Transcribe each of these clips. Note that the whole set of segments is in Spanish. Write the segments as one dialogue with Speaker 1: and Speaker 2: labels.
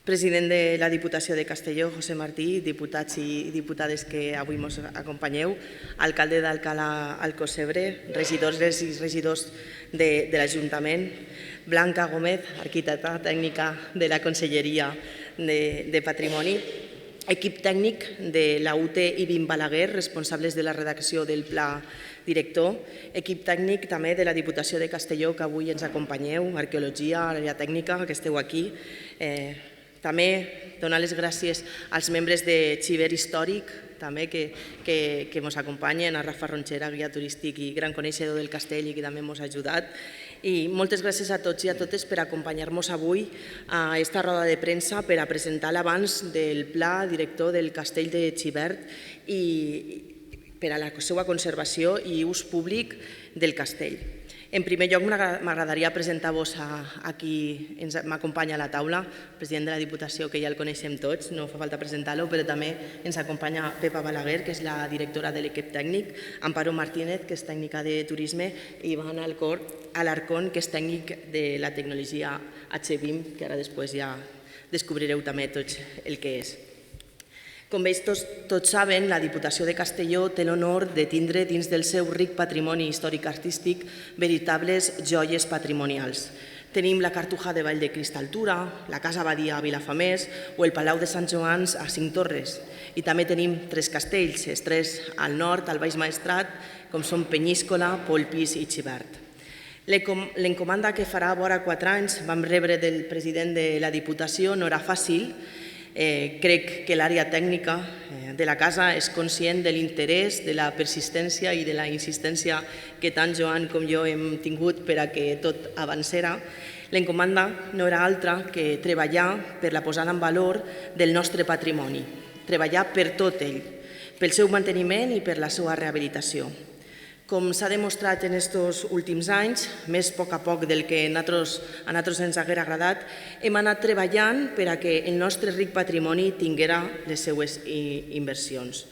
Speaker 1: President de la Diputació de Castelló, José Martí, diputats i diputades que avui ens acompanyeu, alcalde d'Alcalà Alcocebre, regidores i regidors de l'Ajuntament, Blanca Gómez, arquitecta tècnica de la Conselleria de Patrimoni, equip tècnic de la UT i Vim Balaguer, responsables de la redacció del pla director, equip tècnic també de la Diputació de Castelló, que avui ens acompanyeu, arqueologia, àrea tècnica, que esteu aquí. També donar les gràcies als membres de Xiver Històric, també que ens acompanyen, a Rafa Ronchera, guia turístic i gran coneixedor del castell i que també ens ha ajudat. I moltes gràcies a tots i a totes per acompanyar-nos avui a aquesta roda de premsa per a presentar l'avanç del pla director del castell de Xivert i per a la seva conservació i ús públic del castell. En primer lloc, m'agradaria presentar-vos a qui m'acompanya a la taula, el president de la Diputació, que ja el coneixem tots, no fa falta presentar-lo, però també ens acompanya Pepa Balaguer, que és la directora de l'equip tècnic, Amparo Martínez, que és tècnica de turisme, i Iván Alarcón, que és tècnic de la tecnologia HVIM, que ara després ja descobrireu també tots el que és. Com veus, tots saben, la Diputació de Castelló té l'honor de tindre dins del seu ric patrimoni històric-artístic veritables joies patrimonials. Tenim la Cartuja de Vall de Cristaltura, la Casa Badia a Vilafamés o el Palau de Sant Joans a Cinctorres. I també tenim 3 castells, els 3 al nord, al Baix Maestrat, com són Penyíscola, Polpís i Xivert. L'encomanda que farà vora 4 anys vam rebre del president de la Diputació no era fàcil. Crec que l'àrea tècnica de la casa és conscient de l'interès, de la persistència i de la insistència que tant Joan com jo hem tingut per a que tot avancera. L'encomanda no era altra que treballar per la posada en valor del nostre patrimoni, treballar per tot ell, pel seu manteniment i per la seva rehabilitació. Com s'ha demostrat en aquests últims anys, més a poc del que a nosaltres ens hauria agradat, hem anat treballant per a que el nostre ric patrimoni tinguera les seues inversions.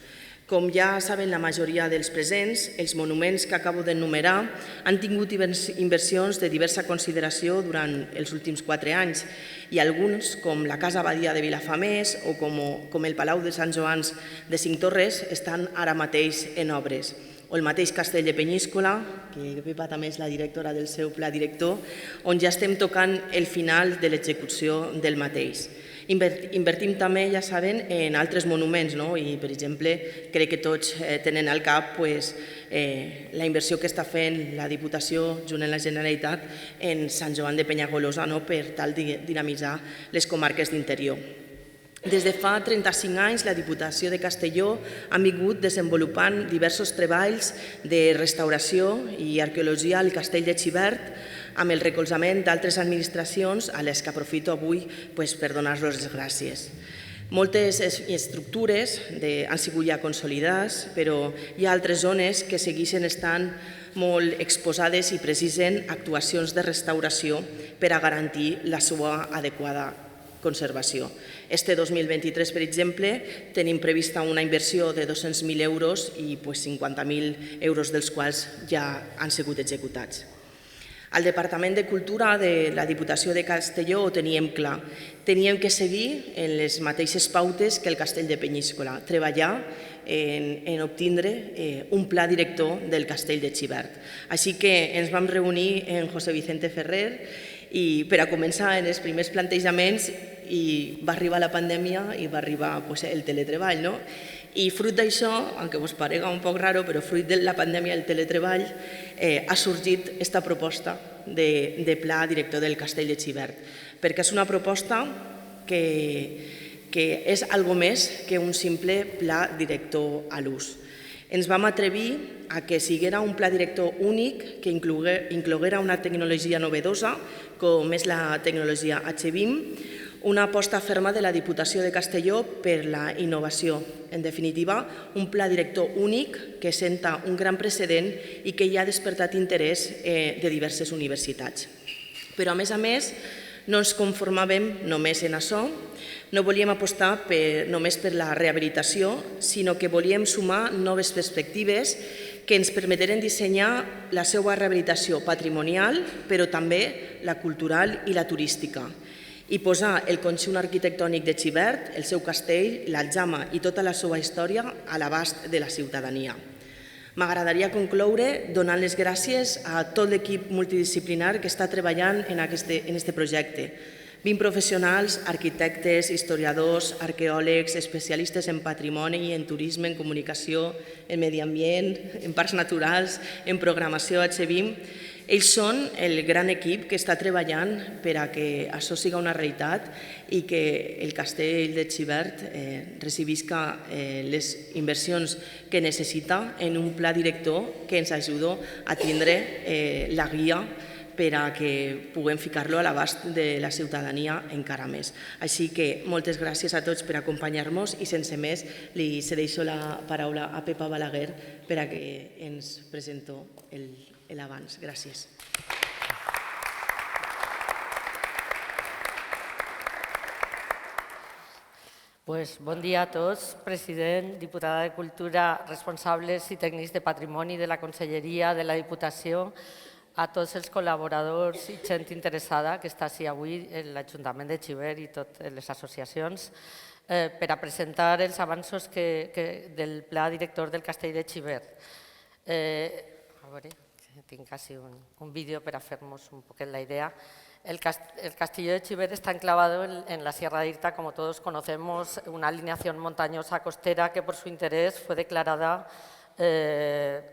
Speaker 1: Com ja saben la majoria dels presents, els monuments que acabo d'enumerar han tingut inversions de diversa consideració durant els últims 4 anys i alguns, com la Casa Badia de Vilafamés o com el Palau de Sant Joans de Cinctorres, estan ara mateix en obres. O el mateix castell de Penyíscola, que Pepa també és la directora del seu pla director, on ja estem tocant el final de l'execució del mateix. Invertim també, ja saben, en altres monuments, i per exemple, crec que tots tenen al cap la inversió que està fent la Diputació junt amb la Generalitat en Sant Joan de Penyagolosa per tal de dinamitzar les comarques d'interior. Des de fa 35 anys, la Diputació de Castelló ha vingut desenvolupant diversos treballs de restauració i arqueologia al castell de Xivert amb el recolzament d'altres administracions a les que aprofito avui per donar-los les gràcies. Moltes estructures han sigut ja consolidades, però hi ha altres zones que segueixen estant molt exposades i precisen actuacions de restauració per a garantir la seva adequada conservació. Este 2023, per exemple, tenim prevista una inversió de 200.000 euros i 50.000 euros dels quals ja han sigut executats. Al Departament de Cultura de la Diputació de Castelló ho teníem clar. Teníem que seguir en les mateixes pautes que el castell de Penyíscola, treballar en obtindre un pla director del castell de Xivert. Així que ens vam reunir amb José Vicente Ferrer i per a començar en els primers plantejaments i va arribar la pandèmia i va arribar el teletreball. I fruit d'això, aunque vos parega un poc raro, però fruit de la pandèmia i el teletreball ha sorgit aquesta proposta de pla director del castell de Xivert, perquè és una proposta que és algo més que un simple pla director a l'ús. Ens vam atrevir a que siguera un pla director únic que incloguera una tecnologia novedosa, com és la tecnologia HVIM, una aposta ferma de la Diputació de Castelló per la innovació. En definitiva, un pla director únic que senta un gran precedent i que ja ha despertat interès de diverses universitats. Però, a més, no ens conformàvem només en això. No volíem apostar només per la rehabilitació, sinó que volíem sumar noves perspectives que ens permeteren dissenyar la seva rehabilitació patrimonial, però també la cultural i la turística. i posar el conjunt arquitectònic de Xivert, el seu castell, l'Aljama i tota la seva història a l'abast de la ciutadania. M'agradaria concloure donant les gràcies a tot l'equip multidisciplinar que està treballant en aquest projecte. 20 professionals, arquitectes, historiadors, arqueòlegs, especialistes en patrimoni, en turisme, en comunicació, en medi ambient, en parcs naturals, en programació HVIM. Ells són el gran equip que està treballant per a que això siga una realitat i que el castell de Xivert recibisca les inversions que necessita en un pla director que ens ajuda a tindre la guia per a que puguem ficar-lo a l'abast de la ciutadania encara més. Així que moltes gràcies a tots per acompanyar-nos i sense més li cedeixo la paraula a Pepa Balaguer per a que ens presento l'abans. Gràcies.
Speaker 2: Bon dia a tots, president, diputada de Cultura, responsables i tècnics de Patrimoni de la Conselleria de la Diputació, a tots els col·laboradors i gent interessada que està així avui, l'Ajuntament de Xivert i totes les associacions, per a presentar els avanços del Pla Director del Castell de Xivert. A veure, tinc quasi un vídeo per a fer-nos un poquet la idea. El castillo de Xivert está enclavado en la Sierra de Irta, como todos conocemos, una alineación montañosa costera que por su interés fue declarada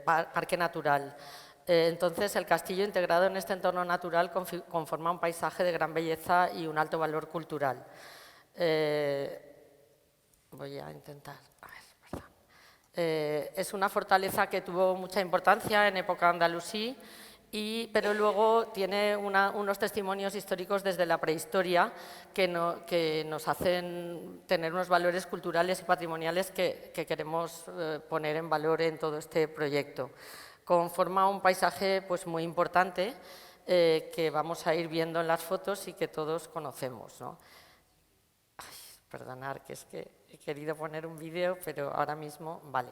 Speaker 2: parque natural. Entonces, el castillo integrado en este entorno natural conforma un paisaje de gran belleza y un alto valor cultural. Voy a intentar... es una fortaleza que tuvo mucha importancia en época andalusí, pero luego tiene unos testimonios históricos desde la prehistoria que nos hacen tener unos valores culturales y patrimoniales que queremos poner en valor en todo este proyecto. Conforma un paisaje muy importante que vamos a ir viendo en las fotos y que todos conocemos, ¿no? Perdonad, que es que he querido poner un vídeo, pero ahora mismo, vale.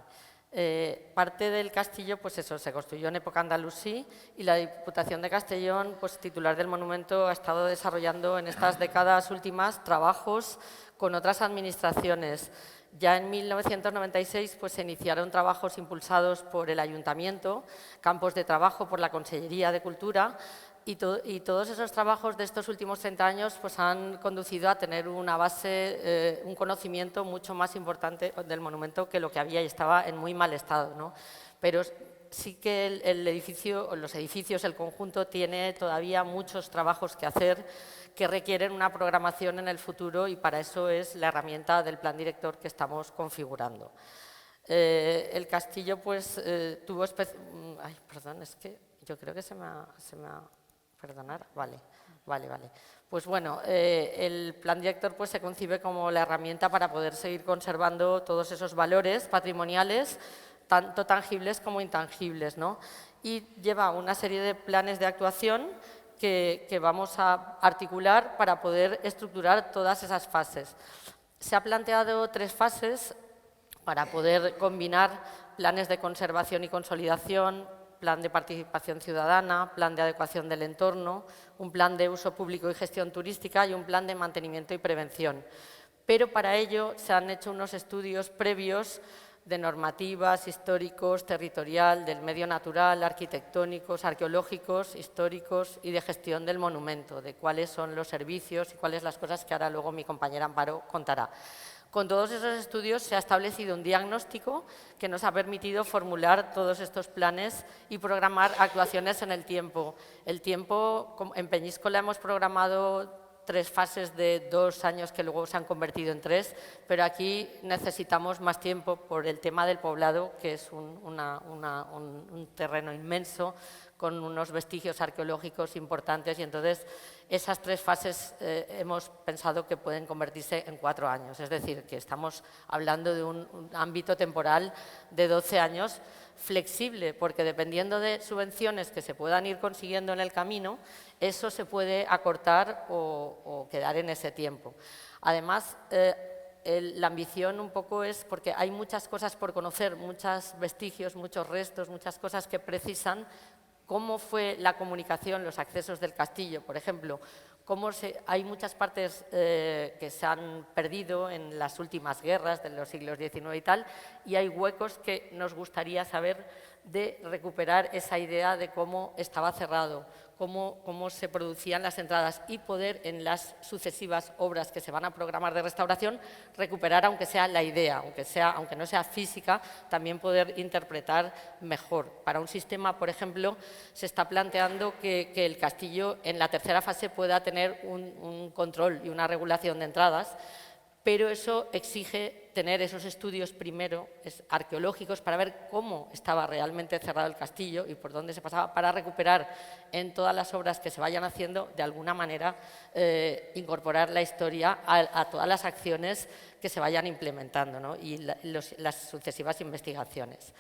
Speaker 2: Parte del castillo, pues eso, se construyó en época andalusí y la Diputación de Castellón, pues titular del monumento, ha estado desarrollando en estas décadas últimas trabajos con otras administraciones. Ya en 1996 pues, se iniciaron trabajos impulsados por el Ayuntamiento, campos de trabajo por la Consellería de Cultura, y todos esos trabajos de estos últimos 30 años pues, han conducido a tener una base, un conocimiento mucho más importante del monumento que lo que había y estaba en muy mal estado, ¿no? Pero sí que los edificios, el conjunto, tiene todavía muchos trabajos que hacer que requieren una programación en el futuro y para eso es la herramienta del plan director que estamos configurando. El castillo pues tuvo... Ay, perdón, es que yo creo que se me ha perdonar, vale. Pues bueno, el plan director pues, se concibe como la herramienta para poder seguir conservando todos esos valores patrimoniales, tanto tangibles como intangibles, ¿no? Y lleva una serie de planes de actuación que vamos a articular para poder estructurar todas esas fases. Se ha planteado 3 fases para poder combinar planes de conservación y consolidación, plan de participación ciudadana, plan de adecuación del entorno, un plan de uso público y gestión turística y un plan de mantenimiento y prevención. Pero para ello se han hecho unos estudios previos de normativas, históricos, territorial, del medio natural, arquitectónicos, arqueológicos, históricos y de gestión del monumento, de cuáles son los servicios y cuáles las cosas que ahora luego mi compañera Amparo contará. Con todos esos estudios se ha establecido un diagnóstico que nos ha permitido formular todos estos planes y programar actuaciones en el tiempo. El tiempo, en Peñíscola hemos programado 3 fases de 2 años que luego se han convertido en 3, pero aquí necesitamos más tiempo por el tema del poblado, que es un terreno inmenso con unos vestigios arqueológicos importantes y entonces esas 3 fases hemos pensado que pueden convertirse en 4 años. Es decir, que estamos hablando de un ámbito temporal de 12 años flexible, porque dependiendo de subvenciones que se puedan ir consiguiendo en el camino, eso se puede acortar o quedar en ese tiempo. Además, la ambición un poco es porque hay muchas cosas por conocer, muchos vestigios, muchos restos, muchas cosas que precisan cómo fue la comunicación, los accesos del castillo. Por ejemplo, hay muchas partes que se han perdido en las últimas guerras de los siglos XIX y tal, y hay huecos que nos gustaría saber de recuperar esa idea de cómo estaba cerrado, cómo se producían las entradas y poder en las sucesivas obras que se van a programar de restauración recuperar, aunque sea la idea, aunque no sea física, también poder interpretar mejor. Para un sistema, por ejemplo, se está planteando que el castillo en la tercera fase pueda tener un control y una regulación de entradas, pero eso exige tener esos estudios primero arqueológicos para ver cómo estaba realmente cerrado el castillo y por dónde se pasaba, para recuperar en todas las obras que se vayan haciendo, de alguna manera, incorporar la historia a todas las acciones que se vayan implementando, ¿no? Y las sucesivas investigaciones.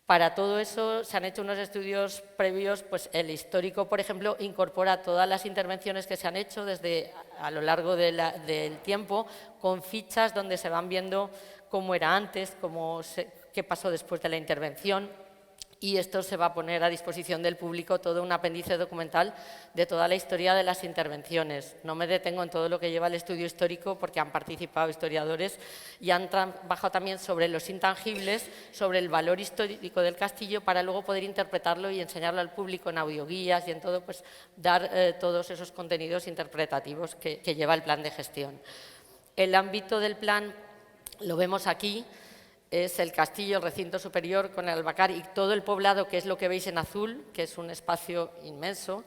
Speaker 2: Para todo eso se han hecho unos estudios previos, pues el histórico, por ejemplo, incorpora todas las intervenciones que se han hecho a lo largo del tiempo, con fichas donde se van viendo cómo era antes, qué pasó después de la intervención. Y esto se va a poner a disposición del público, todo un apéndice documental de toda la historia de las intervenciones. No me detengo en todo lo que lleva el estudio histórico porque han participado historiadores y han trabajado también sobre los intangibles, sobre el valor histórico del castillo, para luego poder interpretarlo y enseñarlo al público en audioguías y en todo, pues dar todos esos contenidos interpretativos que lleva el plan de gestión. El ámbito del plan lo vemos aquí. Es el castillo, el recinto superior con el albacar y todo el poblado, que es lo que veis en azul, que es un espacio inmenso.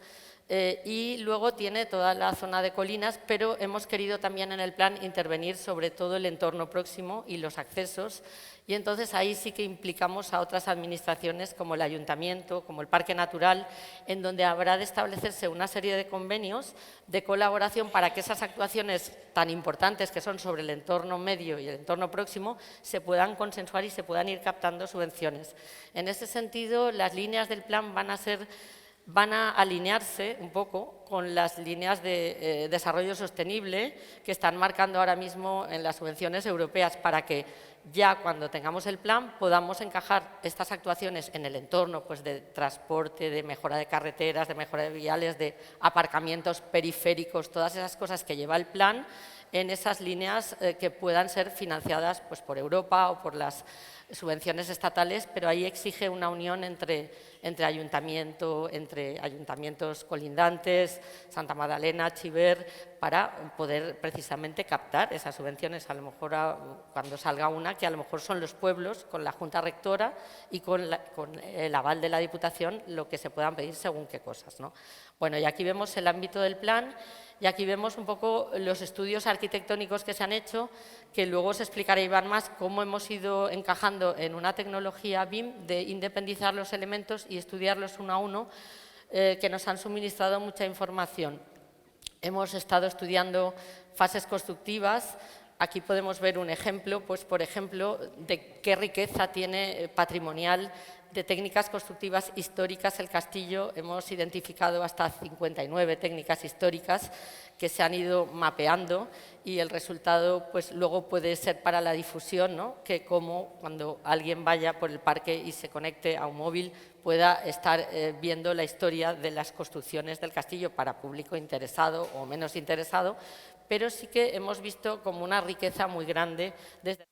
Speaker 2: Y luego tiene toda la zona de colinas, pero hemos querido también en el plan intervenir sobre todo el entorno próximo y los accesos, y entonces ahí sí que implicamos a otras administraciones como el Ayuntamiento, como el Parque Natural, en donde habrá de establecerse una serie de convenios de colaboración para que esas actuaciones tan importantes que son sobre el entorno medio y el entorno próximo se puedan consensuar y se puedan ir captando subvenciones. En ese sentido, las líneas del plan van a alinearse un poco con las líneas de desarrollo sostenible que están marcando ahora mismo en las subvenciones europeas, para que ya cuando tengamos el plan podamos encajar estas actuaciones en el entorno, pues, de transporte, de mejora de carreteras, de mejora de viales, de aparcamientos periféricos, todas esas cosas que lleva el plan, en esas líneas que puedan ser financiadas, pues, por Europa o por las subvenciones estatales, pero ahí exige una unión entre ayuntamientos colindantes, Santa Magdalena, Chiver, para poder precisamente captar esas subvenciones. A lo mejor cuando salga una, que a lo mejor son los pueblos, con la Junta Rectora y con el aval de la Diputación, lo que se puedan pedir según qué cosas, ¿no? Bueno, y aquí vemos el ámbito del plan. Y aquí vemos un poco los estudios arquitectónicos que se han hecho, que luego os explicaré, Iván, más cómo hemos ido encajando en una tecnología BIM de independizar los elementos y estudiarlos uno a uno, que nos han suministrado mucha información. Hemos estado estudiando fases constructivas. Aquí podemos ver un ejemplo, pues, por ejemplo, de qué riqueza tiene patrimonial de técnicas constructivas históricas el castillo. Hemos identificado hasta 59 técnicas históricas que se han ido mapeando, y el resultado, pues, luego puede ser para la difusión, ¿no? Que como cuando alguien vaya por el parque y se conecte a un móvil pueda estar viendo la historia de las construcciones del castillo para público interesado o menos interesado, pero sí que hemos visto como una riqueza muy grande desde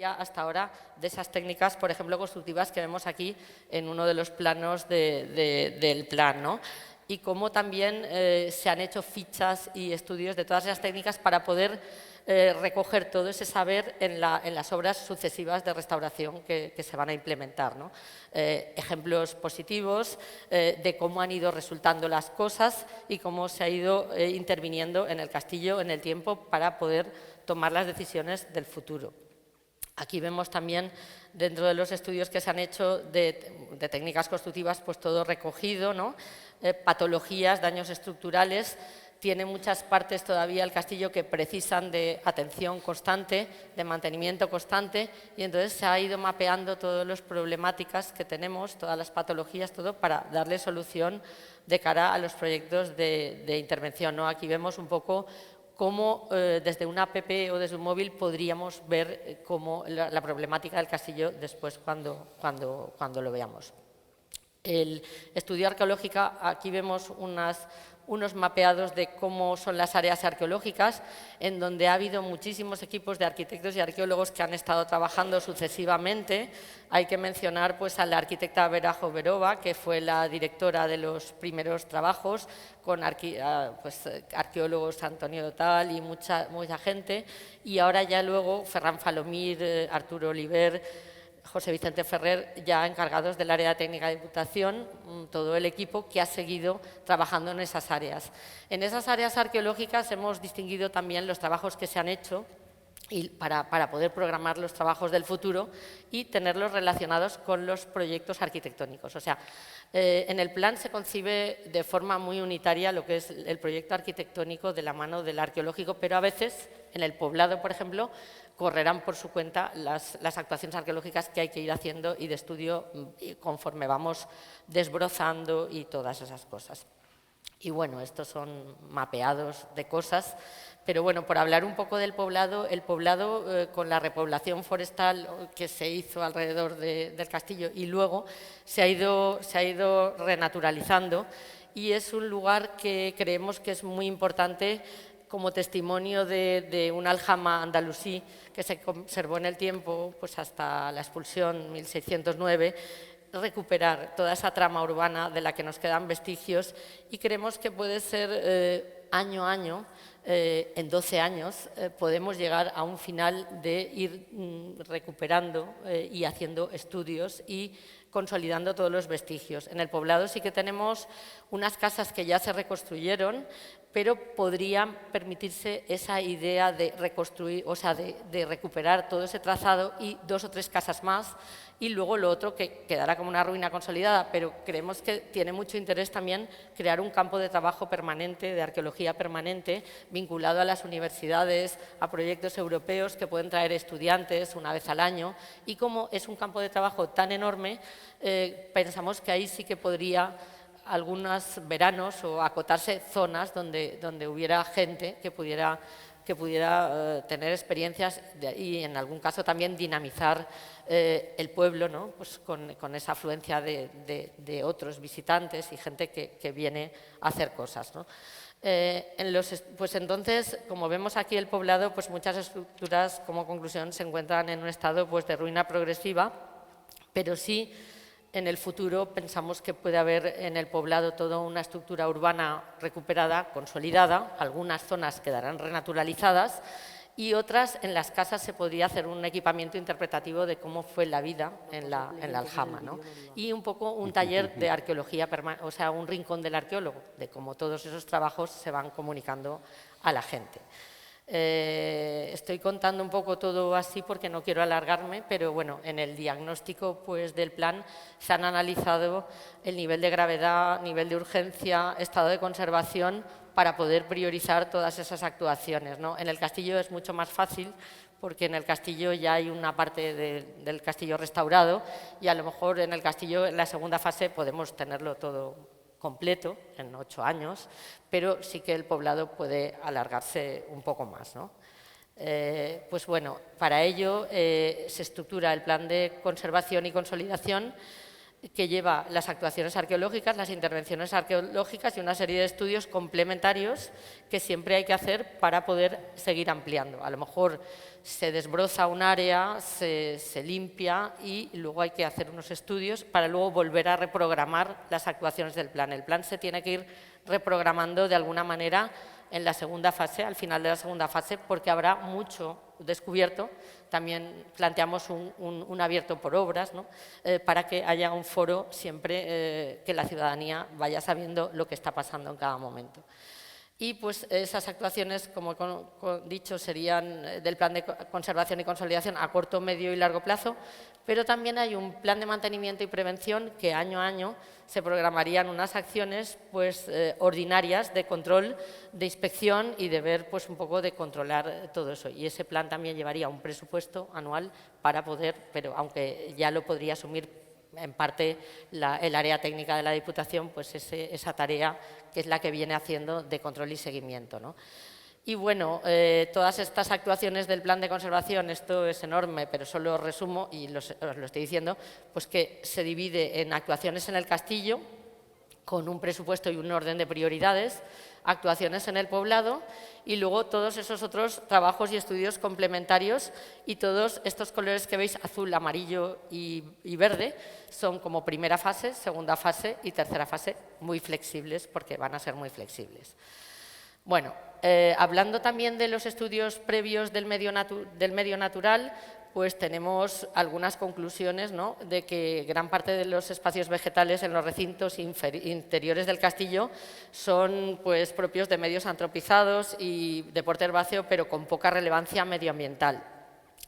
Speaker 2: hasta ahora de esas técnicas, por ejemplo, constructivas que vemos aquí en uno de los planos del plan, ¿no? Y cómo también se han hecho fichas y estudios de todas esas técnicas para poder recoger todo ese saber en las obras sucesivas de restauración que se van a implementar, ¿no? Ejemplos positivos de cómo han ido resultando las cosas y cómo se ha ido interviniendo en el castillo en el tiempo para poder tomar las decisiones del futuro. Aquí vemos también, dentro de los estudios que se han hecho de técnicas constructivas, pues todo recogido, ¿no? Patologías, daños estructurales. Tiene muchas partes todavía el castillo que precisan de atención constante, de mantenimiento constante, y entonces se ha ido mapeando todas las problemáticas que tenemos, todas las patologías, todo para darle solución de cara a los proyectos de intervención, ¿no? Aquí vemos un poco cómo desde una app o desde un móvil podríamos ver cómo la problemática del castillo después cuando lo veamos. El estudio arqueológico, aquí vemos unos mapeados de cómo son las áreas arqueológicas, en donde ha habido muchísimos equipos de arquitectos y arqueólogos que han estado trabajando sucesivamente. Hay que mencionar pues, a la arquitecta Vera Joverova, que fue la directora de los primeros trabajos, con arqueólogos Antonio Dotal y mucha gente, y ahora ya luego Ferran Falomir, Arturo Oliver, José Vicente Ferrer, ya encargados del área técnica de Diputación, todo el equipo que ha seguido trabajando en esas áreas. En esas áreas arqueológicas hemos distinguido también los trabajos que se han hecho y para poder programar los trabajos del futuro y tenerlos relacionados con los proyectos arquitectónicos. O sea, en el plan se concibe de forma muy unitaria lo que es el proyecto arquitectónico de la mano del arqueológico, pero a veces en el poblado, por ejemplo, correrán por su cuenta las actuaciones arqueológicas que hay que ir haciendo y de estudio conforme vamos desbrozando y todas esas cosas. Y bueno, estos son mapeados de cosas, pero bueno, por hablar un poco del poblado, el poblado con la repoblación forestal que se hizo alrededor del castillo y luego se ha ido renaturalizando, y es un lugar que creemos que es muy importante como testimonio de un aljama andalusí que se conservó en el tiempo pues hasta la expulsión 1609, recuperar toda esa trama urbana de la que nos quedan vestigios, y creemos que puede ser año a año, en 12 años, podemos llegar a un final de ir recuperando y haciendo estudios y consolidando todos los vestigios. En el poblado sí que tenemos unas casas que ya se reconstruyeron, pero podrían permitirse esa idea de reconstruir, o sea, de recuperar todo ese trazado y 2 o 3 casas más, y luego lo otro que quedará como una ruina consolidada, pero creemos que tiene mucho interés también crear un campo de trabajo permanente, de arqueología permanente, vinculado a las universidades, a proyectos europeos que pueden traer estudiantes una vez al año, y como es un campo de trabajo tan enorme, pensamos que ahí sí que podría algunos veranos o acotarse zonas donde hubiera gente que pudiera tener experiencias y en algún caso también dinamizar el pueblo, ¿no? Pues con esa afluencia de otros visitantes y gente que viene a hacer cosas, ¿no? Pues entonces, como vemos aquí el poblado, pues muchas estructuras como conclusión se encuentran en un estado pues, de ruina progresiva, pero sí en el futuro pensamos que puede haber en el poblado toda una estructura urbana recuperada, consolidada, algunas zonas quedarán renaturalizadas y otras en las casas se podría hacer un equipamiento interpretativo de cómo fue la vida en la aljama, ¿no? Y un poco un taller de arqueología, o sea, un rincón del arqueólogo, de cómo todos esos trabajos se van comunicando a la gente. Estoy contando un poco todo así porque no quiero alargarme, pero bueno, en el diagnóstico pues, del plan se han analizado el nivel de gravedad, nivel de urgencia, estado de conservación para poder priorizar todas esas actuaciones, ¿no? En el castillo es mucho más fácil porque en el castillo ya hay una parte del castillo restaurado y a lo mejor en el castillo en la segunda fase podemos tenerlo todo completo en 8 años, pero sí que el poblado puede alargarse un poco más, ¿no? Pues bueno, para ello se estructura el plan de conservación y consolidación que lleva las actuaciones arqueológicas, las intervenciones arqueológicas y una serie de estudios complementarios que siempre hay que hacer para poder seguir ampliando. A lo mejor se desbroza un área, se limpia y luego hay que hacer unos estudios para luego volver a reprogramar las actuaciones del plan. El plan se tiene que ir reprogramando de alguna manera en la segunda fase, al final de la segunda fase, porque habrá mucho descubierto. También planteamos un abierto por obras, ¿no? Para que haya un foro siempre que la ciudadanía vaya sabiendo lo que está pasando en cada momento. Y pues esas actuaciones, como he dicho, serían del plan de conservación y consolidación a corto, medio y largo plazo, pero también hay un plan de mantenimiento y prevención que año a año se programarían unas acciones pues, ordinarias de control, de inspección y de ver pues, un poco de controlar todo eso. Y ese plan también llevaría un presupuesto anual para poder, pero aunque ya lo podría asumir en parte el área técnica de la Diputación, pues esa tarea que es la que viene haciendo de control y seguimiento, ¿no? Y bueno, todas estas actuaciones del plan de conservación, esto es enorme, pero solo resumo y os lo estoy diciendo, pues que se divide en actuaciones en el castillo, con un presupuesto y un orden de prioridades, actuaciones en el poblado y luego todos esos otros trabajos y estudios complementarios, y todos estos colores que veis, azul, amarillo y verde, son como primera fase, segunda fase y tercera fase, muy flexibles porque van a ser muy flexibles. Bueno, hablando también de los estudios previos del medio natural, pues tenemos algunas conclusiones, ¿no?, de que gran parte de los espacios vegetales en los recintos interiores del castillo son pues, propios de medios antropizados y deporte herbáceo, pero con poca relevancia medioambiental.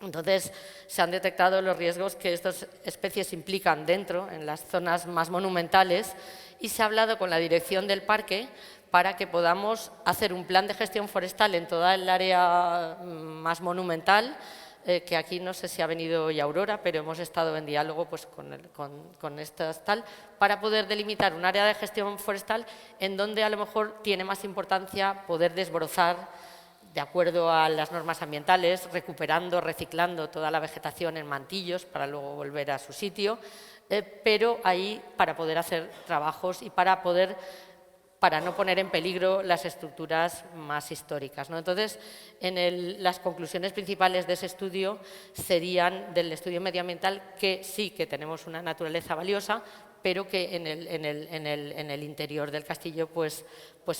Speaker 2: Entonces, se han detectado los riesgos que estas especies implican dentro, en las zonas más monumentales, y se ha hablado con la dirección del parque para que podamos hacer un plan de gestión forestal en toda el área más monumental, que aquí no sé si ha venido hoy Aurora, pero hemos estado en diálogo pues, con estas tal, para poder delimitar un área de gestión forestal en donde a lo mejor tiene más importancia poder desbrozar de acuerdo a las normas ambientales, recuperando, reciclando toda la vegetación en mantillos para luego volver a su sitio, pero ahí para poder hacer trabajos y para no poner en peligro las estructuras más históricas, ¿no? Entonces, las conclusiones principales de ese estudio serían, del estudio medioambiental, que sí que tenemos una naturaleza valiosa, pero que en el interior del castillo pues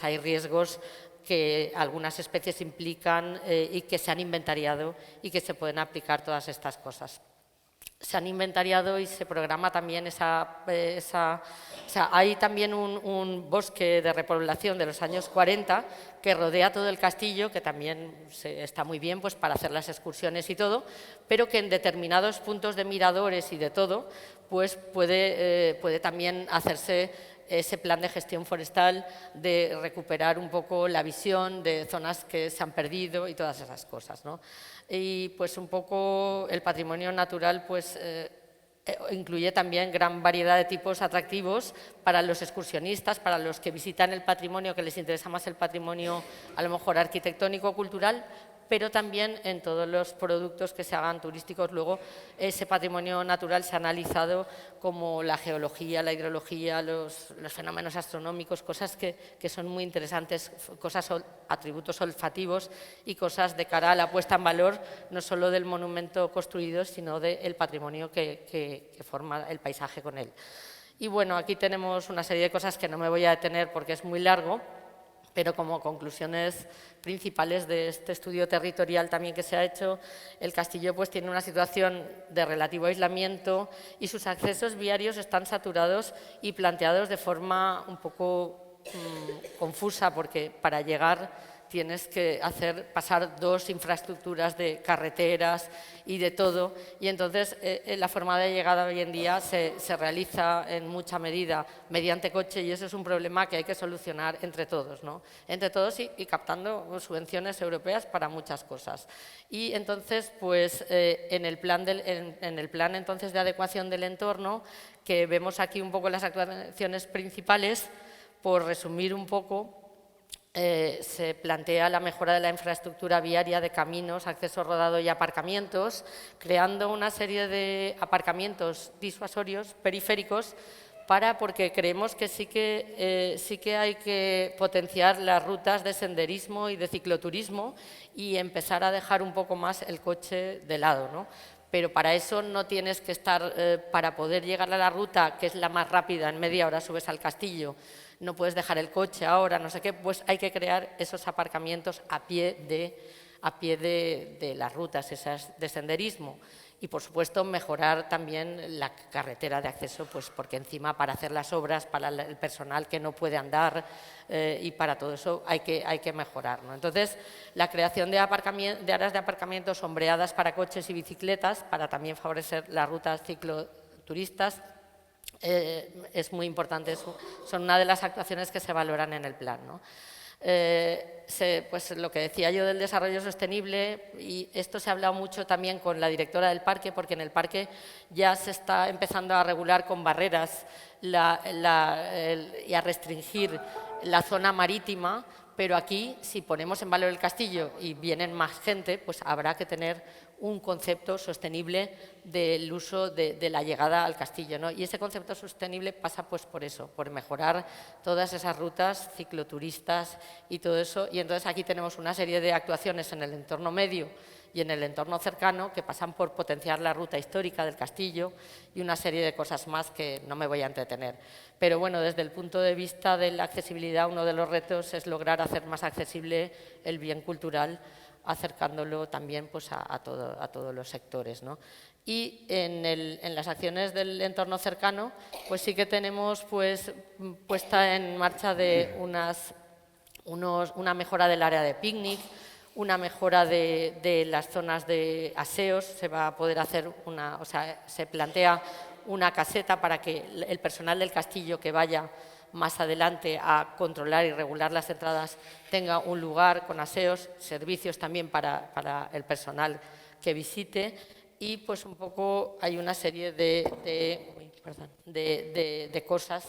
Speaker 2: hay riesgos que algunas especies implican y que se han inventariado y que se pueden aplicar todas estas cosas. Se han inventariado y se programa también hay también un bosque de repoblación de los años 40 que rodea todo el castillo, que también está muy bien pues, para hacer las excursiones y todo, pero que en determinados puntos de miradores y de todo, pues puede también hacerse ese plan de gestión forestal, de recuperar un poco la visión de zonas que se han perdido y todas esas cosas, ¿no? Y pues un poco el patrimonio natural pues incluye también gran variedad de tipos atractivos para los excursionistas, para los que visitan el patrimonio, que les interesa más el patrimonio a lo mejor arquitectónico o cultural, pero también en todos los productos que se hagan turísticos. Luego ese patrimonio natural se ha analizado como la geología, la hidrología, los fenómenos astronómicos, cosas que son muy interesantes, atributos olfativos y cosas de cara a la puesta en valor no solo del monumento construido, sino del patrimonio que forma el paisaje con él. Y bueno, aquí tenemos una serie de cosas que no me voy a detener porque es muy largo, pero como conclusiones principales de este estudio territorial también que se ha hecho, el castillo pues tiene una situación de relativo aislamiento y sus accesos viarios están saturados y planteados de forma un poco confusa, porque para llegar tienes que pasar dos infraestructuras de carreteras y de todo, y entonces la forma de llegada hoy en día se realiza en mucha medida mediante coche, y eso es un problema que hay que solucionar entre todos, ¿no? Entre todos y captando subvenciones europeas para muchas cosas. Y entonces, pues en el plan entonces de adecuación del entorno, que vemos aquí un poco las actuaciones principales, por resumir un poco, se plantea la mejora de la infraestructura viaria de caminos, acceso rodado y aparcamientos, creando una serie de aparcamientos disuasorios periféricos porque creemos que sí que hay que potenciar las rutas de senderismo y de cicloturismo y empezar a dejar un poco más el coche de lado, ¿no? Pero para eso no tienes que estar, para poder llegar a la ruta, que es la más rápida, en media hora subes al castillo, no puedes dejar el coche ahora, no sé qué, pues hay que crear esos aparcamientos a pie de las rutas esas de senderismo. Y, por supuesto, mejorar también la carretera de acceso, pues porque encima para hacer las obras, para el personal que no puede andar y para todo eso hay que mejorar, ¿no? Entonces, la creación de áreas de aparcamiento sombreadas para coches y bicicletas, para también favorecer las rutas cicloturistas, es muy importante. Son una de las actuaciones que se valoran en el plan, ¿no? Pues lo que decía yo del desarrollo sostenible, y esto se ha hablado mucho también con la directora del parque, porque en el parque ya se está empezando a regular con barreras y a restringir la zona marítima Pero aquí, si ponemos en valor el castillo y vienen más gente, pues habrá que tener un concepto sostenible del uso de la llegada al castillo, ¿no? Y ese concepto sostenible pasa pues por eso, por mejorar todas esas rutas cicloturistas y todo eso. Y entonces aquí tenemos una serie de actuaciones en el entorno medio y en el entorno cercano que pasan por potenciar la ruta histórica del castillo y una serie de cosas más que no me voy a entretener. Pero bueno, desde el punto de vista de la accesibilidad, uno de los retos es lograr hacer más accesible el bien cultural, acercándolo también pues, a todos los sectores, ¿no? Y en las acciones del entorno cercano, pues sí que tenemos pues, puesta en marcha de una mejora del área de picnic, una mejora de las zonas de aseos, se va a poder hacer se plantea una caseta para que el personal del castillo que vaya más adelante a controlar y regular las entradas tenga un lugar con aseos, servicios también para el personal que visite y pues un poco hay una serie de cosas,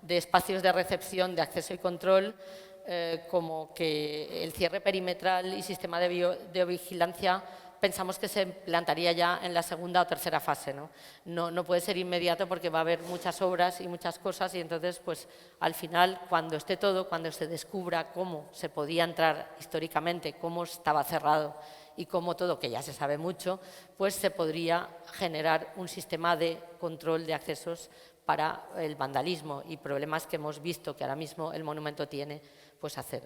Speaker 2: de espacios de recepción, de acceso y control, como que el cierre perimetral y sistema de vigilancia pensamos que se plantaría ya en la segunda o tercera fase, ¿no? No puede ser inmediato porque va a haber muchas obras y muchas cosas y entonces pues al final cuando esté todo, cuando se descubra cómo se podía entrar históricamente, cómo estaba cerrado y cómo todo, que ya se sabe mucho, pues se podría generar un sistema de control de accesos para el vandalismo y problemas que hemos visto que ahora mismo el monumento tiene, pues hacer.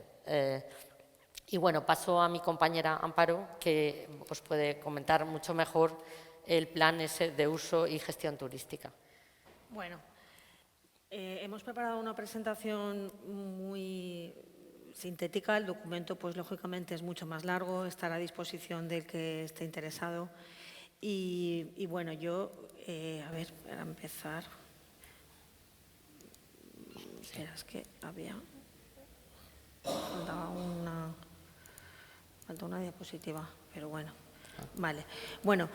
Speaker 2: Y bueno, paso a mi compañera Amparo, que os puede comentar mucho mejor el plan ese de uso y gestión turística.
Speaker 3: Bueno, hemos preparado una presentación muy sintética. El documento, pues lógicamente, es mucho más largo, estará a disposición del que esté interesado. Y bueno, yo, a ver, para empezar… Espera, es que falta una diapositiva, pero bueno, vale. Bueno,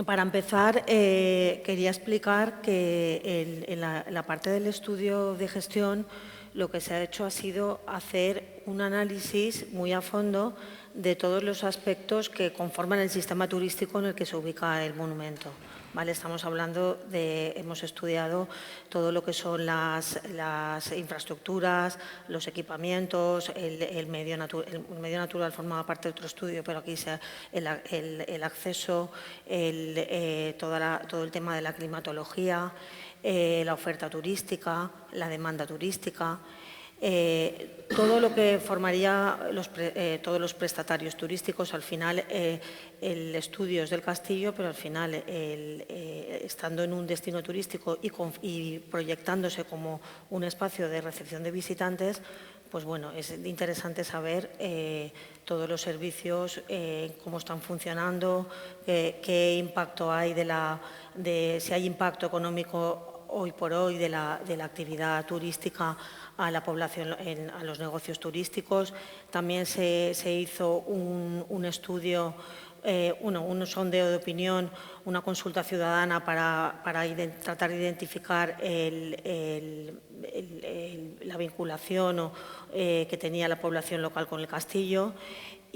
Speaker 3: para empezar, quería explicar que en la parte del estudio de gestión lo que se ha hecho ha sido hacer un análisis muy a fondo de todos los aspectos que conforman el sistema turístico en el que se ubica el monumento. ¿Vale? Estamos hablando hemos estudiado todo lo que son las infraestructuras, los equipamientos, el medio natural formaba parte de otro estudio, pero aquí el acceso, todo el tema de la climatología, la oferta turística, la demanda turística. Todo lo que formaría todos los prestatarios turísticos, al final el estudio es del castillo, pero al final estando en un destino turístico y proyectándose como un espacio de recepción de visitantes, pues bueno, es interesante saber todos los servicios, cómo están funcionando, qué impacto hay si hay impacto económico hoy por hoy de la actividad turística a la población, a los negocios turísticos. También se hizo un estudio, un sondeo de opinión, una consulta ciudadana para tratar de identificar la vinculación que tenía la población local con el castillo.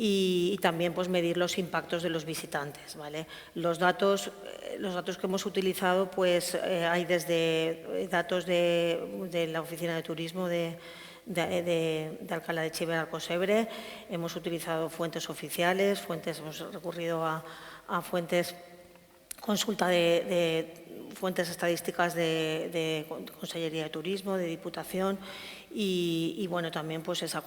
Speaker 3: Y también pues, medir los impactos de los visitantes. ¿Vale? Los datos que hemos utilizado, pues, hay desde datos de la Oficina de Turismo de Alcalá de Chiver Arcosebre, hemos utilizado fuentes oficiales, hemos recurrido a fuentes, consulta de fuentes estadísticas de Consellería de Turismo, de Diputación y bueno, también pues esa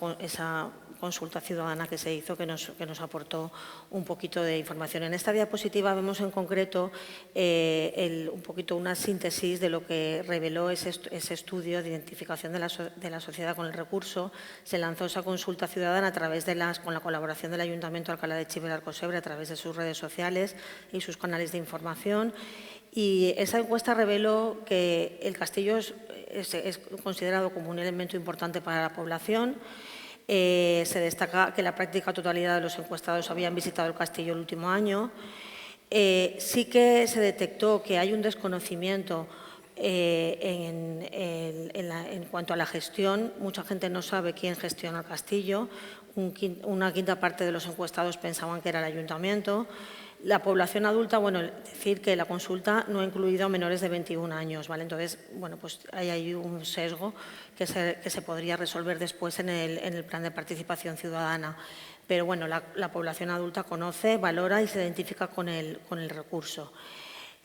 Speaker 3: consulta ciudadana que se hizo que nos aportó un poquito de información. En esta diapositiva vemos en concreto un poquito una síntesis de lo que reveló ese estudio de identificación de la sociedad con el recurso. Se lanzó esa consulta ciudadana a través con la colaboración del Ayuntamiento de Alcalá de Chiver Arcosebre a través de sus redes sociales y sus canales de información. Y esa encuesta reveló que el castillo es considerado como un elemento importante para la población. Se destaca que la práctica totalidad de los encuestados habían visitado el castillo el último año. Sí que se detectó que hay un desconocimiento En cuanto a la gestión, mucha gente no sabe quién gestiona el castillo. Una quinta parte de los encuestados pensaban que era el ayuntamiento. La población adulta, bueno, decir que la consulta no ha incluido a menores de 21 años, ¿vale? Entonces, bueno, pues hay ahí un sesgo que se podría resolver después en el plan de participación ciudadana. Pero, bueno, la población adulta conoce, valora y se identifica con el recurso.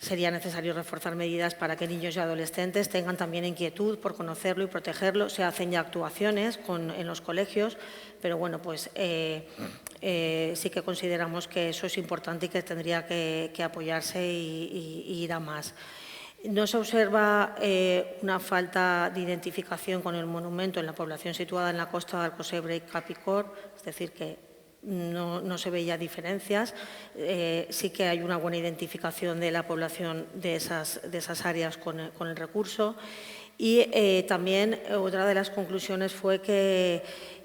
Speaker 3: Sería necesario reforzar medidas para que niños y adolescentes tengan también inquietud por conocerlo y protegerlo. Se hacen ya actuaciones en los colegios, pero bueno, pues sí que consideramos que eso es importante y que tendría que apoyarse y ir a más. No se observa una falta de identificación con el monumento en la población situada en la costa de Alcocebre y Capicor, es decir, que no se veía diferencias. Sí que hay una buena identificación de la población de esas áreas con el recurso. Y también otra de las conclusiones fue que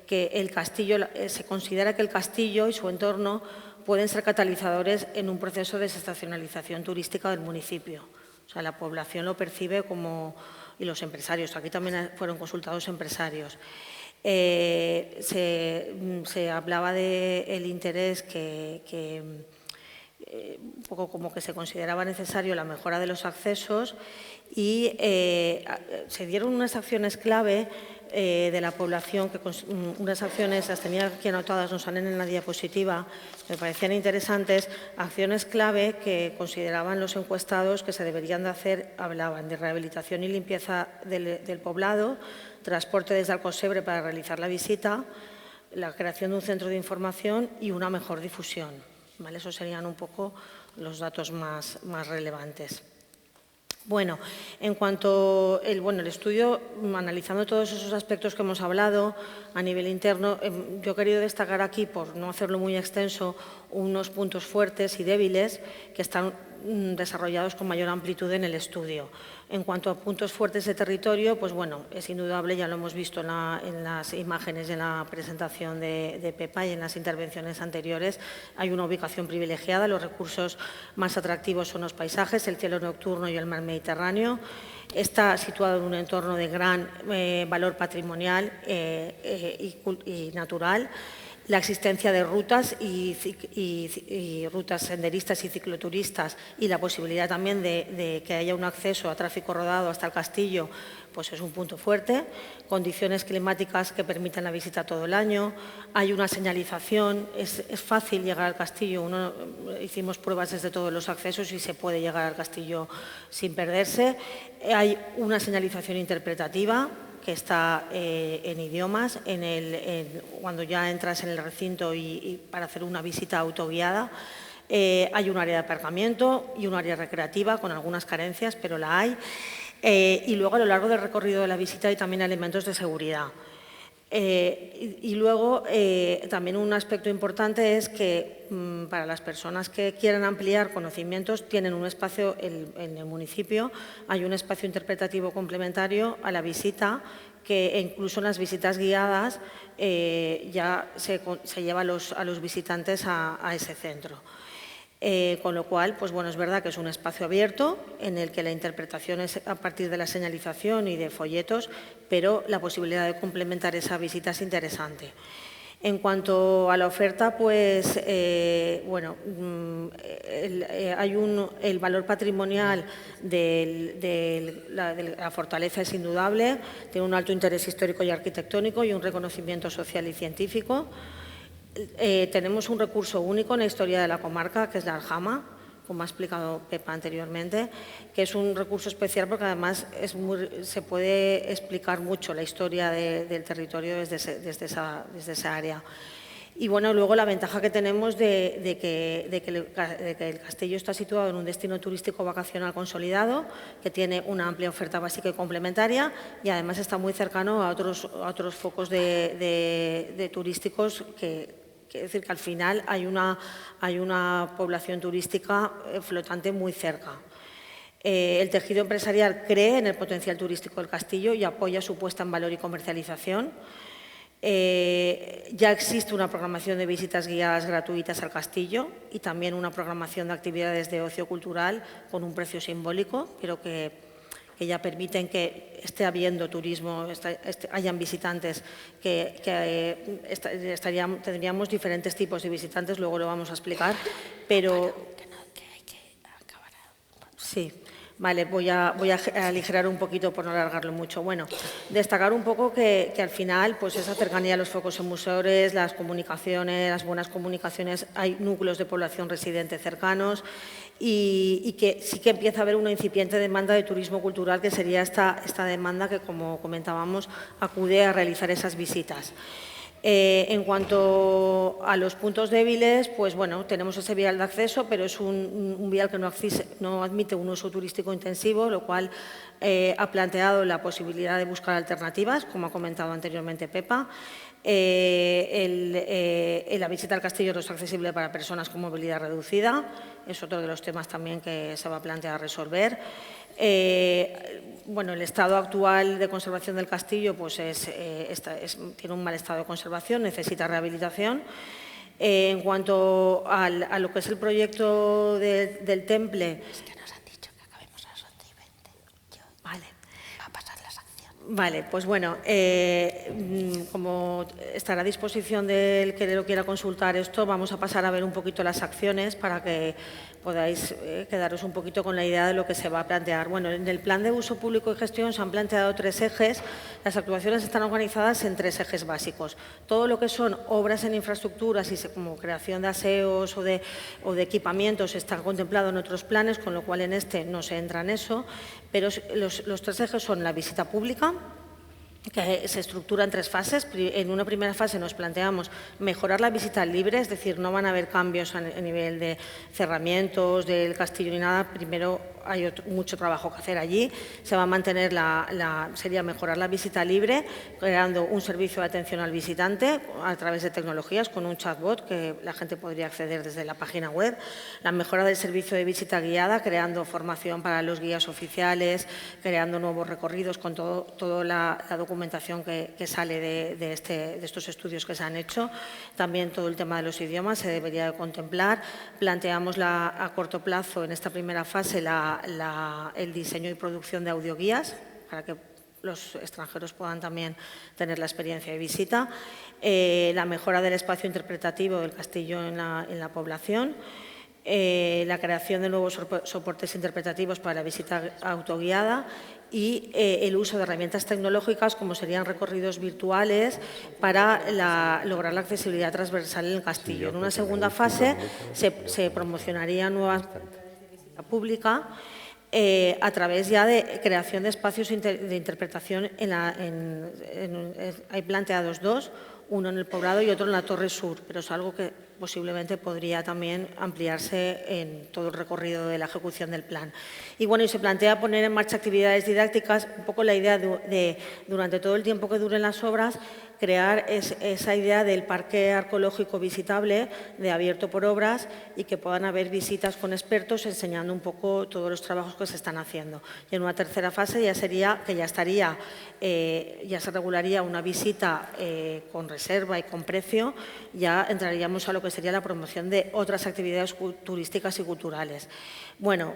Speaker 3: el castillo, se considera que el castillo y su entorno pueden ser catalizadores en un proceso de desestacionalización turística del municipio. O sea, la población lo percibe como, y los empresarios, aquí también fueron consultados empresarios. Se hablaba del interés un poco como que se consideraba necesario la mejora de los accesos y se dieron unas acciones clave de la población, unas acciones, las tenía aquí anotadas, nos salen en la diapositiva, me parecían interesantes, acciones clave que consideraban los encuestados que se deberían de hacer, hablaban de rehabilitación y limpieza del poblado, transporte desde Alcocebre para realizar la visita, la creación de un centro de información y una mejor difusión. ¿Vale? Esos serían un poco los datos más relevantes. Bueno, en cuanto el estudio, analizando todos esos aspectos que hemos hablado a nivel interno, yo he querido destacar aquí, por no hacerlo muy extenso, unos puntos fuertes y débiles que están desarrollados con mayor amplitud en el estudio. En cuanto a puntos fuertes de territorio, pues bueno, es indudable, ya lo hemos visto en las imágenes y en la presentación de Pepa y en las intervenciones anteriores, hay una ubicación privilegiada, los recursos más atractivos son los paisajes, el cielo nocturno y el mar Mediterráneo. Está situado en un entorno de gran valor patrimonial y natural. La existencia de rutas y rutas senderistas y cicloturistas y la posibilidad también de que haya un acceso a tráfico rodado hasta el castillo, pues es un punto fuerte. Condiciones climáticas que permitan la visita todo el año. Hay una señalización, es fácil llegar al castillo. Hicimos pruebas desde todos los accesos y se puede llegar al castillo sin perderse. Hay una señalización interpretativa que está en idiomas, cuando ya entras en el recinto y para hacer una visita autoguiada. Hay un área de aparcamiento y un área recreativa con algunas carencias, pero la hay. Y luego a lo largo del recorrido de la visita hay también elementos de seguridad. Y luego también un aspecto importante es que para las personas que quieran ampliar conocimientos tienen un espacio en el municipio, hay un espacio interpretativo complementario a la visita que incluso en las visitas guiadas ya se lleva a los visitantes a ese centro. Con lo cual, pues bueno, es verdad que es un espacio abierto en el que la interpretación es a partir de la señalización y de folletos, pero la posibilidad de complementar esa visita es interesante. En cuanto a la oferta, pues bueno, hay el valor patrimonial de la fortaleza es indudable, tiene un alto interés histórico y arquitectónico y un reconocimiento social y científico. Tenemos un recurso único en la historia de la comarca, que es la Aljama, como ha explicado Pepa anteriormente, que es un recurso especial porque además se puede explicar mucho la historia del territorio desde esa área. Y bueno, luego la ventaja que tenemos de que el castillo está situado en un destino turístico vacacional consolidado, que tiene una amplia oferta básica y complementaria y además está muy cercano a otros focos de turísticos es decir, que al final hay una población turística flotante muy cerca. El tejido empresarial cree en el potencial turístico del castillo y apoya su puesta en valor y comercialización. Ya existe una programación de visitas guiadas gratuitas al castillo y también una programación de actividades de ocio cultural con un precio simbólico, pero que que ya permiten que esté habiendo turismo, hayan visitantes, tendríamos diferentes tipos de visitantes, luego lo vamos a explicar, pero… Sí. Vale, voy a aligerar un poquito por no alargarlo mucho. Bueno, destacar un poco que al final, pues esa cercanía a los focos emisores, las comunicaciones, las buenas comunicaciones, hay núcleos de población residente cercanos y que sí que empieza a haber una incipiente demanda de turismo cultural, que sería esta demanda que, como comentábamos, acude a realizar esas visitas. En cuanto a los puntos débiles, pues bueno, tenemos ese vial de acceso, pero es un vial que no admite un uso turístico intensivo, lo cual ha planteado la posibilidad de buscar alternativas, como ha comentado anteriormente Pepa. La visita al castillo no es accesible para personas con movilidad reducida, es otro de los temas también que se va a plantear resolver. Bueno, el estado actual de conservación del castillo pues tiene un mal estado de conservación, necesita rehabilitación. En cuanto a lo que es el proyecto del temple…
Speaker 4: Es que nos han dicho que acabemos a las 11:20.
Speaker 3: Vale.
Speaker 4: Va a pasar la sanción.
Speaker 3: Vale, pues bueno, como estará a disposición del que lo quiera consultar esto, vamos a pasar a ver un poquito las acciones para que podáis quedaros un poquito con la idea de lo que se va a plantear. Bueno, en el plan de uso público y gestión se han planteado 3 ejes. Las actuaciones están organizadas en 3 ejes básicos. Todo lo que son obras en infraestructuras y como creación de aseos o de equipamientos está contemplado en otros planes, con lo cual en este no se entra en eso. Pero los 3 ejes son la visita pública, que se estructura en 3 fases. En una primera fase nos planteamos mejorar la visita libre, es decir, no van a haber cambios a nivel de cerramientos del castillo ni nada. Primero hay mucho trabajo que hacer allí. Se va a mantener sería mejorar la visita libre, creando un servicio de atención al visitante a través de tecnologías, con un chatbot que la gente podría acceder desde la página web. La mejora del servicio de visita guiada, creando formación para los guías oficiales, creando nuevos recorridos con toda la documentación que sale de estos estudios que se han hecho. También todo el tema de los idiomas se debería de contemplar. Planteamos a corto plazo, en esta primera fase, el diseño y producción de audioguías para que los extranjeros puedan también tener la experiencia de visita. La mejora del espacio interpretativo del castillo en la población. La creación de nuevos soportes interpretativos para la visita autoguiada y el uso de herramientas tecnológicas como serían recorridos virtuales para lograr la accesibilidad transversal en el castillo. En una segunda fase se promocionaría nuevas pública a través ya de creación de espacios de interpretación. Hay planteados 2, uno en el Poblado y otro en la Torre Sur, pero es algo que posiblemente podría también ampliarse en todo el recorrido de la ejecución del plan. Y bueno, y se plantea poner en marcha actividades didácticas, un poco la idea de durante todo el tiempo que duren las obras, crear esa idea del parque arqueológico visitable, de abierto por obras, y que puedan haber visitas con expertos enseñando un poco todos los trabajos que se están haciendo. Y en una tercera fase ya se regularía una visita con reserva y con precio, ya entraríamos a lo que sería la promoción de otras actividades turísticas y culturales. Bueno,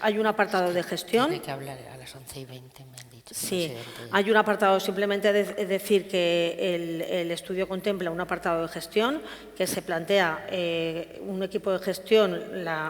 Speaker 3: hay un apartado de gestión.
Speaker 4: Tiene que hablar a las 11:20, me han dicho.
Speaker 3: Sí, hay un apartado, simplemente decir que el estudio contempla un apartado de gestión, que se plantea un equipo de gestión,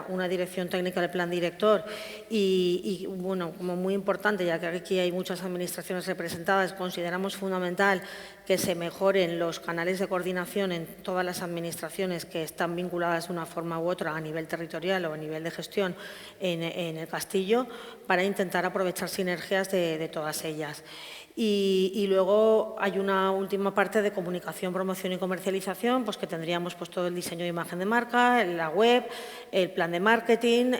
Speaker 3: una dirección técnica del plan director y, bueno, como muy importante, ya que aquí hay muchas administraciones representadas, consideramos fundamental que se mejoren los canales de coordinación en todas las administraciones que están vinculadas de una forma u otra a nivel territorial o a nivel de gestión en el castillo, para intentar aprovechar sinergias de todas ellas. Y luego hay una última parte de comunicación, promoción y comercialización, pues que tendríamos pues todo el diseño de imagen de marca, la web, el plan de marketing,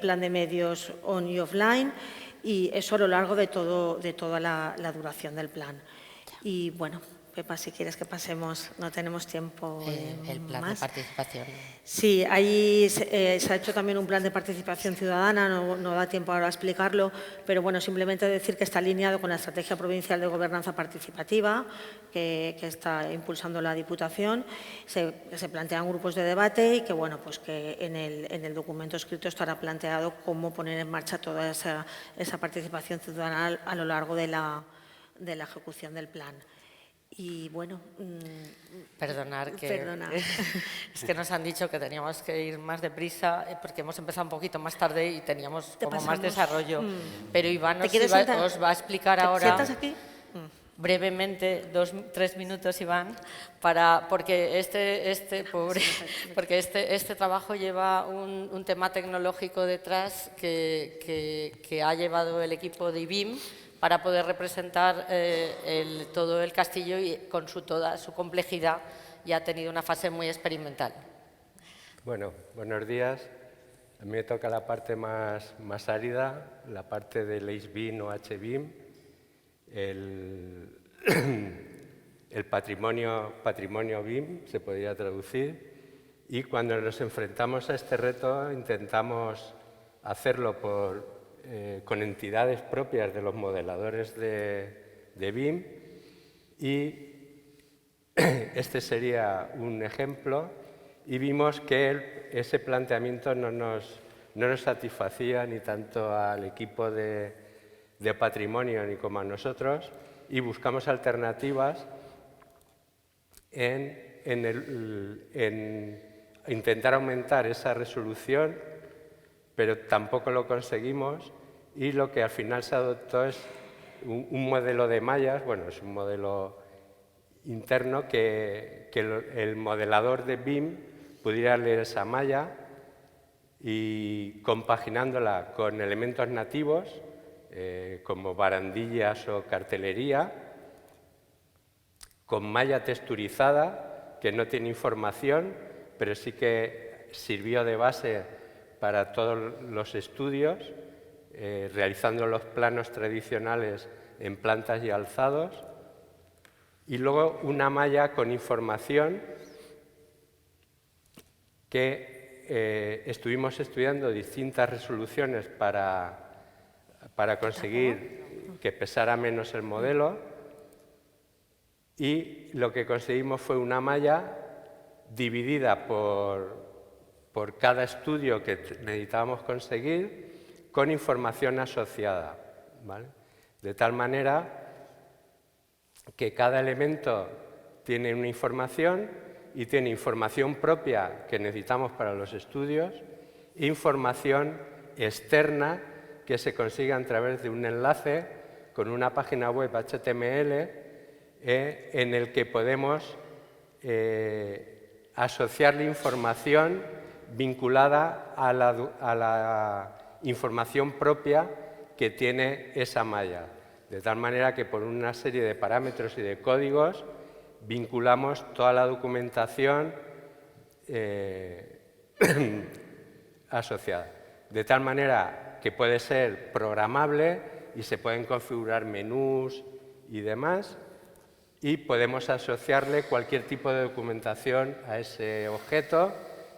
Speaker 3: plan de medios on y offline, y eso a lo largo de toda la duración del plan. Y bueno, Pepa, si quieres que pasemos, no tenemos tiempo
Speaker 4: El plan
Speaker 3: más.
Speaker 4: de participación.
Speaker 3: Sí, ahí se ha hecho también un plan de participación ciudadana, no da tiempo ahora a explicarlo, pero bueno, simplemente decir que está alineado con la Estrategia Provincial de Gobernanza Participativa que está impulsando la Diputación. Se plantean grupos de debate y que, bueno, pues que en el documento escrito estará planteado cómo poner en marcha toda esa participación ciudadana a lo largo de la ejecución del plan. Y bueno,
Speaker 2: Perdonar que
Speaker 3: perdona.
Speaker 2: es que nos han dicho que teníamos que ir más deprisa porque hemos empezado un poquito más tarde y teníamos como más desarrollo. Pero Iván
Speaker 3: ¿Te quieres sentar?
Speaker 2: os va a explicar
Speaker 3: ¿Te
Speaker 2: ahora
Speaker 3: sientas aquí?
Speaker 2: brevemente, 3 minutos, Iván, porque este trabajo lleva un tema tecnológico detrás que ha llevado el equipo de IBIM para poder representar todo el castillo y con toda su complejidad, y ha tenido una fase muy experimental.
Speaker 5: Bueno, buenos días. A mí me toca la parte más árida, la parte del HBIM o HBIM, el patrimonio BIM, se podría traducir, y cuando nos enfrentamos a este reto intentamos hacerlo con entidades propias de los modeladores de BIM, y este sería un ejemplo, y vimos que ese planteamiento no nos satisfacía ni tanto al equipo de patrimonio ni como a nosotros, y buscamos alternativas en intentar aumentar esa resolución, pero tampoco lo conseguimos, y lo que al final se adoptó es un modelo de mallas, bueno, es un modelo interno que el modelador de BIM pudiera leer esa malla y compaginándola con elementos nativos, como barandillas o cartelería, con malla texturizada, que no tiene información, pero sí que sirvió de base para todos los estudios, realizando los planos tradicionales en plantas y alzados, y luego una malla con información que estuvimos estudiando distintas resoluciones para conseguir que pesara menos el modelo, y lo que conseguimos fue una malla dividida por cada estudio que necesitábamos conseguir con información asociada, ¿vale? De tal manera que cada elemento tiene una información y tiene información propia que necesitamos para los estudios e información externa que se consigue a través de un enlace con una página web HTML en el que podemos asociar la información vinculada a la información propia que tiene esa malla. De tal manera que por una serie de parámetros y de códigos vinculamos toda la documentación asociada. De tal manera que puede ser programable y se pueden configurar menús y demás, y podemos asociarle cualquier tipo de documentación a ese objeto,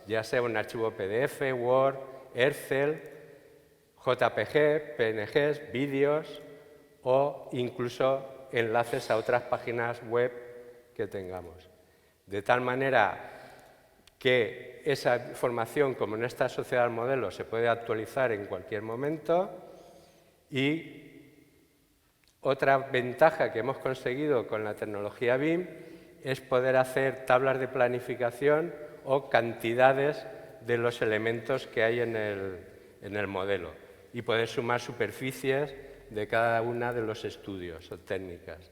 Speaker 5: ya sea un archivo PDF, Word, Excel, JPG, PNGs, vídeos o incluso enlaces a otras páginas web que tengamos. De tal manera que esa información, como no está asociada al modelo, se puede actualizar en cualquier momento. Y otra ventaja que hemos conseguido con la tecnología BIM es poder hacer tablas de planificación o cantidades de los elementos que hay en el modelo y poder sumar superficies de cada una de los estudios o técnicas.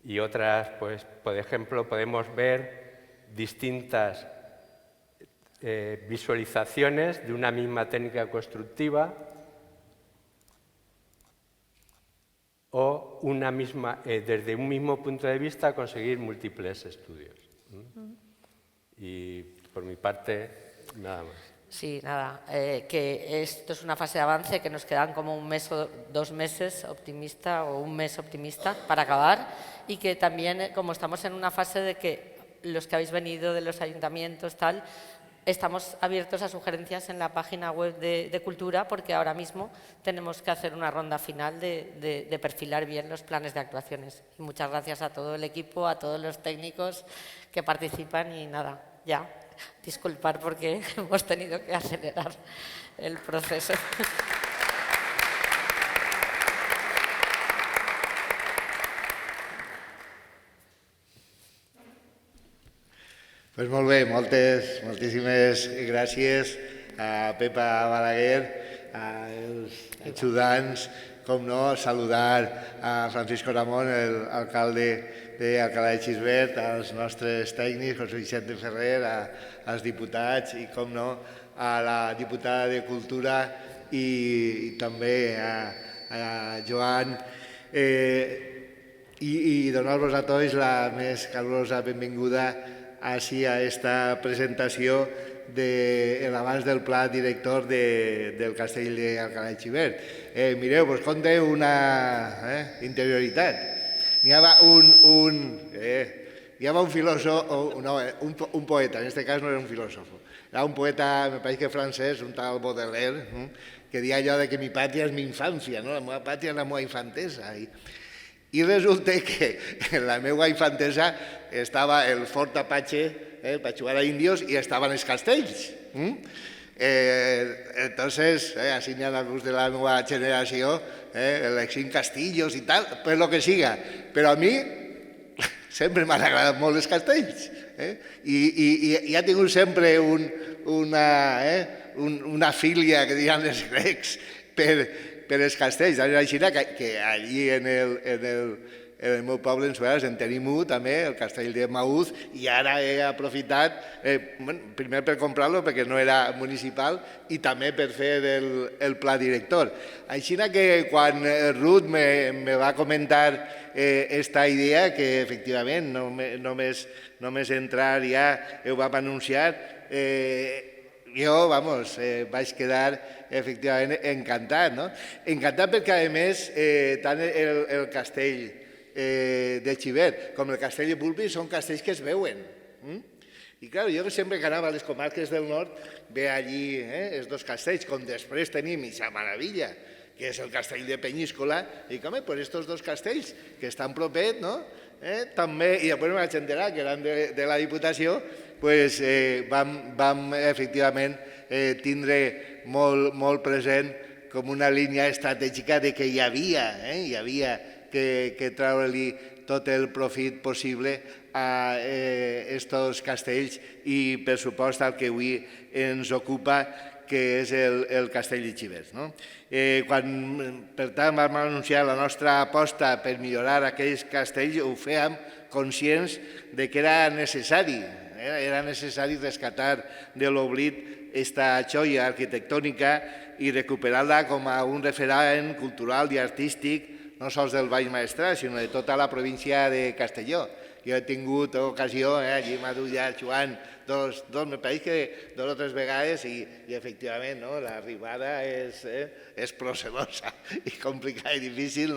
Speaker 5: Y otras, pues, por ejemplo, podemos ver distintas visualizaciones de una misma técnica constructiva o desde un mismo punto de vista conseguir múltiples estudios. Y por mi parte, nada más.
Speaker 2: Sí, nada, que esto es una fase de avance, que nos quedan como un mes o 2 meses optimista o un mes optimista para acabar y que también, como estamos en una fase de que los que habéis venido de los ayuntamientos, tal, estamos abiertos a sugerencias en la página web de Cultura porque ahora mismo tenemos que hacer una ronda final de perfilar bien los planes de actuaciones. Y muchas gracias a todo el equipo, a todos los técnicos que participan y nada, ya. Disculpar porque hemos tenido que acelerar el proceso.
Speaker 6: Pues molt bé, moltíssimes gràcies a Pepa Balaguer, als ajudants, com no, saludar a Francisco Ramon, l'alcalde d'Alcalá de Xivert, als nostres tècnics, José Vicente Ferrer, als diputats i, com no, a la diputada de Cultura i també a Joan i donar-vos a tots la més calorosa benvinguda així a esta presentació de l'abans del pla director del castell d'Alcalá de Xivert. Mireu, vos conte una interioritat. N'hi havia un filòsof, no, un poeta, en aquest cas no era un filòsof, era un poeta, me pareix que francès, un tal Baudelaire, que deia allò de que mi pàtria és mi infància, la meva pàtria és la meva infantesa. I resulta que en la meva infantesa estava el Fort Apache per jugar a índios i estaven els castells. Entonces, así n'hi ha alguns de la meva generació, el Exim Castillos i tal, per lo que siga. Però a mi sempre m'han agradat molt els castells. I ha tingut sempre una filia, que diran els grecs, per els castells. Així que allí en el meu poble, en Sueras, en tenim un també, el castell de Maús, i ara he aprofitat, primer per comprar-lo perquè no era municipal i també per fer el pla director. Així que quan Ruth me va comentar esta idea, que efectivament només entrar ja ho vam anunciar, jo, vaig quedar efectivament encantat. Encantat perquè, a més, tant el castell de Xivert com el castell de Pulpi són castells que es veuen. I, clar, jo sempre que anava a les comarques del nord, veia allí els dos castells, com després tenim aquesta meravella, que és el castell de Penyíscola, i dic, home, doncs aquests dos castells, que estan propets, també, i després me vaig enterar que eren de la Diputació, vam efectivament tindre molt present com una línia estratègica de que hi havia que treure-li tot el profit possible a aquests castells i, per supost, el que avui ens ocupa, que és el castell de Xivert. Per tant, vam anunciar la nostra aposta per millorar aquells castells, ho fèiem conscients que era necessari rescatar de l'oblit aquesta joia arquitectònica i recuperar-la com a un referent cultural i artístic no sols del Baix Maestrat, sinó de tota la província de Castelló. Jo he tingut ocasió, allí m'ha dut ja Joan, me pareix que 2 o 3 vegades i efectivament l'arribada és procedosa i complicada i difícil,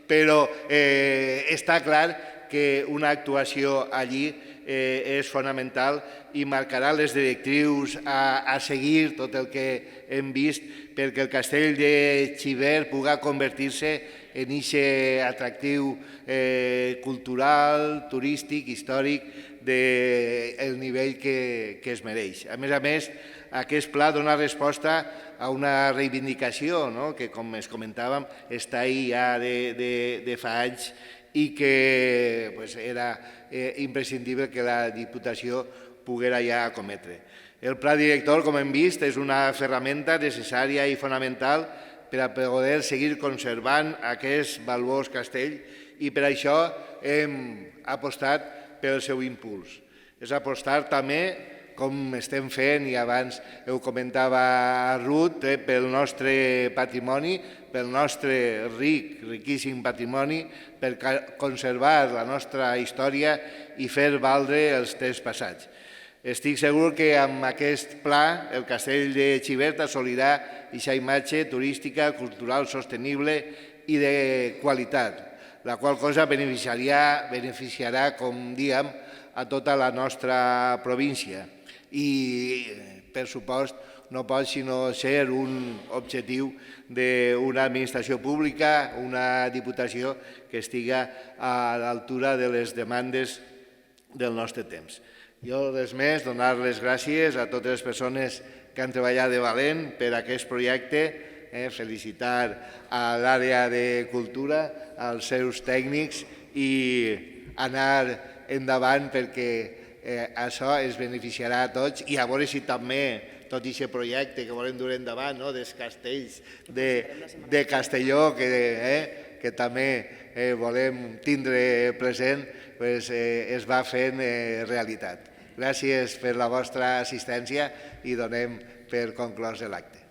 Speaker 6: però està clar que una actuació allí és fonamental i marcarà les directrius a seguir, tot el que hem vist, perquè el castell de Xivert pugui convertir-se en aquest atractiu cultural, turístic, històric, del nivell que es mereix. A més, aquest pla dona resposta a una reivindicació que, com es comentàvem, està ahí ja de fa anys i que era imprescindible que la Diputació poguera ja acometre. El pla director, com hem vist, és una ferramenta necessària i fonamental per a poder seguir conservant aquest valuós castell i per això hem apostat pel seu impuls. És apostar també, com estem fent, i abans ho comentava Ruth, pel nostre patrimoni, pel nostre riquíssim patrimoni, per conservar la nostra història i fer valdre els temps passats. Estic segur que amb aquest pla el Castell de Xivert assolirà aquesta imatge turística, cultural, sostenible i de qualitat, la qual cosa beneficiarà, com diem, a tota la nostra província. I, per supost, no pot sinó ser un objectiu d'una administració pública, una diputació que estiga a l'altura de les demandes del nostre temps. Jo, res més, donar les gràcies a totes les persones que han treballat de valent per aquest projecte, felicitar a l'àrea de cultura, als seus tècnics i anar endavant perquè això ens beneficiarà a tots i a veure si també tot aquest projecte que volem dur endavant, dels castells de Castelló, que també volem tindre present, es va fent realitat. Gràcies per la vostra assistència i donem per conclòs l'acte.